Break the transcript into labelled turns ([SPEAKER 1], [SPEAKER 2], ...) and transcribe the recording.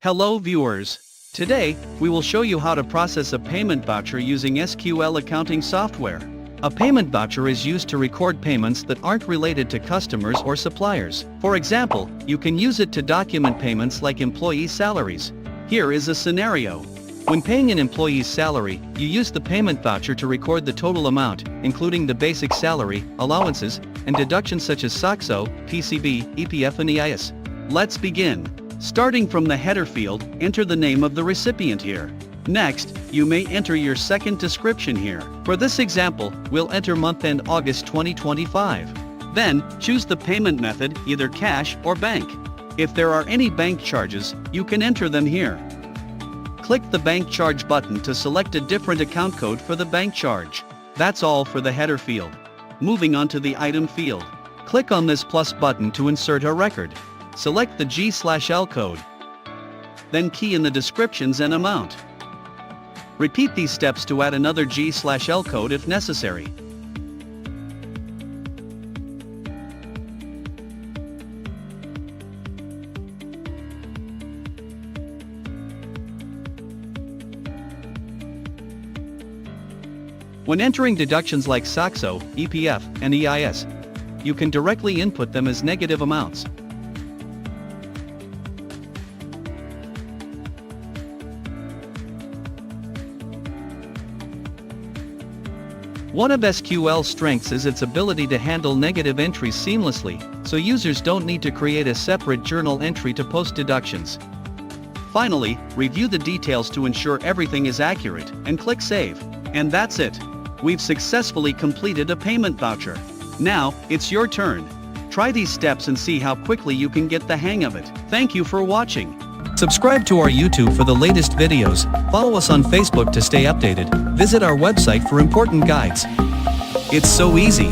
[SPEAKER 1] Hello viewers. Today, we will show you how to process a payment voucher using SQL accounting software. A payment voucher is used to record payments that aren't related to customers or suppliers. For example, you can use it to document payments like employee salaries. Here is a scenario. When paying an employee's salary, you use the payment voucher to record the total amount, including the basic salary, allowances, and deductions such as SACSO, PCB, EPF and EIS. Let's begin. Starting from the header field, enter the name of the recipient here. Next, you may enter your second description here. For this example, we'll enter month-end August 2025. Then, choose the payment method, either cash or bank. If there are any bank charges, you can enter them here. Click the bank charge button to select a different account code for the bank charge. That's all for the header field. Moving on to the item field. Click on this plus button to insert a record. Select the G/L code. Then key in the descriptions and amount. Repeat these steps to add another G/L code if necessary. When entering deductions like SACSO, EPF, and EIS, you can directly input them as negative amounts. One of SQL's strengths is its ability to handle negative entries seamlessly, so users don't need to create a separate journal entry to post deductions. Finally, review the details to ensure everything is accurate, and click Save. And that's it. We've successfully completed a payment voucher. Now, it's your turn. Try these steps and see how quickly you can get the hang of it. Thank you for watching. Subscribe to our YouTube for the latest videos, follow us on Facebook to stay updated, visit our website for important guides. It's so easy.